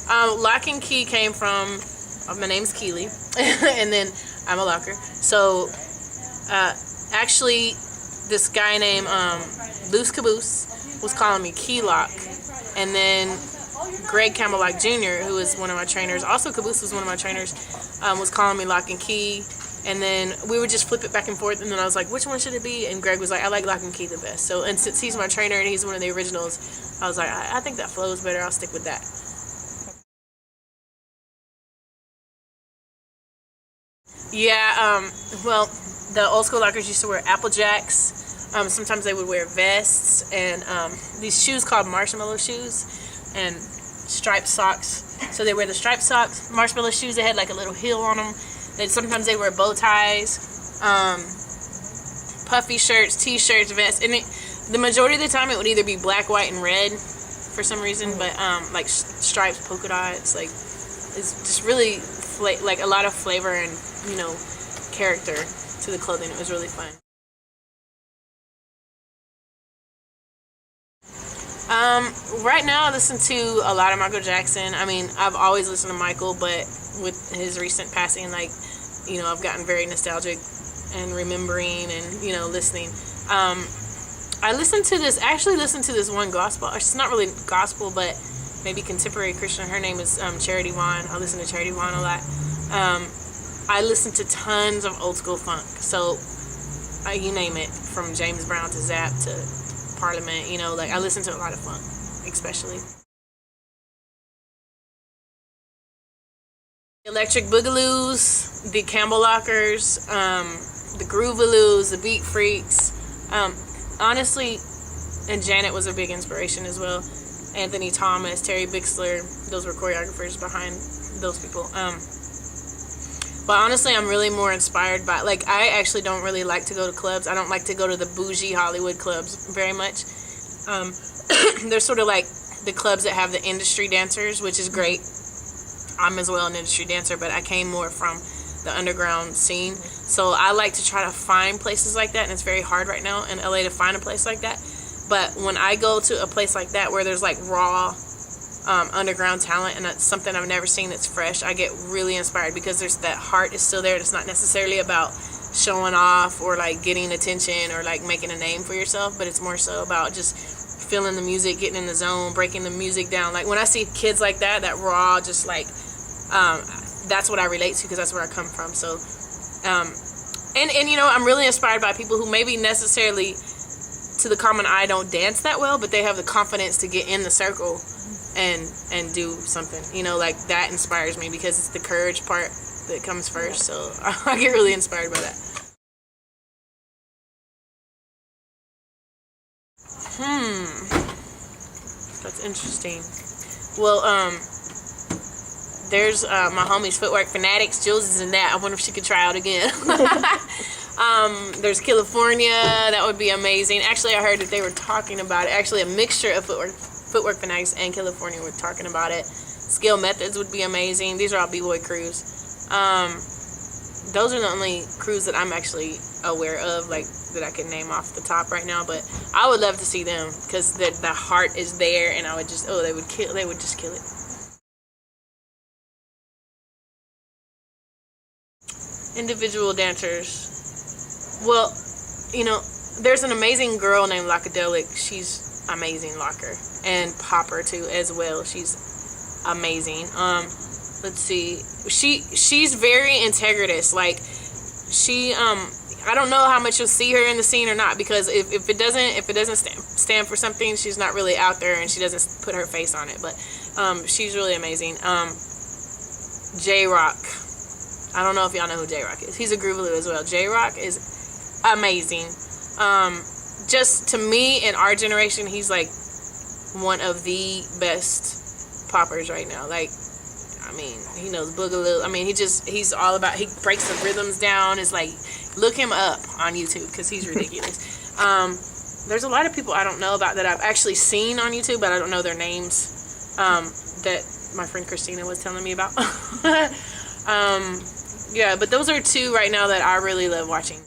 Lock and Key came from, my name's Keeley, and then I'm a locker. So, actually, this guy named Loose Caboose was calling me Key Lock, and then Greg Camellock Jr., who is one of my trainers, also Caboose was one of my trainers, was calling me Lock and Key, and then we would just flip it back and forth, and then I was like, which one should it be? And Greg was like, I like Lock and Key the best. So, and since he's my trainer and he's one of the originals, I was like, I think that flows better, I'll stick with that. Yeah, well, the old school lockers used to wear Apple Jacks. Sometimes they would wear vests and these shoes called marshmallow shoes and striped socks. So they wear the striped socks, marshmallow shoes. They had like a little heel on them. Sometimes they wear bow ties, puffy shirts, t-shirts, vests. And the majority of the time it would either be black, white, and red for some reason. But like stripes, polka dots, like it's just really like a lot of flavor and, you know, character to the clothing. It was really fun. Right now I listen to a lot of Michael Jackson. I mean, I've always listened to Michael, but with his recent passing, like, you know, I've gotten very nostalgic and remembering and, you know, listening. I actually listened to this one gospel. It's not really gospel, but maybe contemporary Christian. Her name is Charity Vaughn. I listen to Charity Vaughn a lot. I listen to tons of old school funk. So, you name it, from James Brown to Zapp to Parliament, you know, like I listen to a lot of funk, especially. Electric Boogaloos, the Campbell Lockers, the Groovaloos, the Beat Freaks. Honestly, and Janet was a big inspiration as well. Anthony Thomas, Terry Bixler, those were choreographers behind those people. But honestly, I'm really more inspired by, like, I actually don't really like to go to clubs. I don't like to go to the bougie Hollywood clubs very much. They're sort of like the clubs that have the industry dancers, which is great. I'm as well an industry dancer, but I came more from the underground scene. So I like to try to find places like that, and it's very hard right now in LA to find a place like that. But when I go to a place like that where there's like raw underground talent and that's something I've never seen that's fresh, I get really inspired because there's that heart is still there. It's not necessarily about showing off or like getting attention or like making a name for yourself, but it's more so about just feeling the music, getting in the zone, breaking the music down. Like when I see kids like that raw, just like that's what I relate to because that's where I come from. So and you know, I'm really inspired by people who maybe necessarily to the common eye don't dance that well, but they have the confidence to get in the circle and do something, you know, like that inspires me because it's the courage part that comes first. So I get really inspired by that. That's interesting. Well, there's my homie's Footwork Fanatics. Jules is in that. I wonder if she could try out again. There's California. That would be amazing. Actually, I heard that they were talking about it. Actually, a mixture of Footwork Fanatics and California were talking about it. Skill Methods would be amazing. These are all b-boy crews. Those are the only crews that I'm actually aware of, like that I can name off the top right now. But I would love to see them because the heart is there, and I would just they would just kill it. Individual dancers. Well, you know, there's an amazing girl named Lockadelic. She's amazing locker and popper too as well. She's amazing. Let's see. She's very integritous. Like she I don't know how much you'll see her in the scene or not because if it doesn't stand for something, she's not really out there and she doesn't put her face on it. But she's really amazing. J-Rock. I don't know if y'all know who J-Rock is. He's a Groovaloo as well. J-Rock is amazing. Just to me in our generation, he's like one of the best poppers right now. Like, I mean, he knows Boogaloo. I mean, he's all about, he breaks the rhythms down. It's like, look him up on YouTube because he's ridiculous. There's a lot of people I don't know about that I've actually seen on YouTube, but I don't know their names, that my friend Christina was telling me about. Yeah, but those are two right now that I really love watching.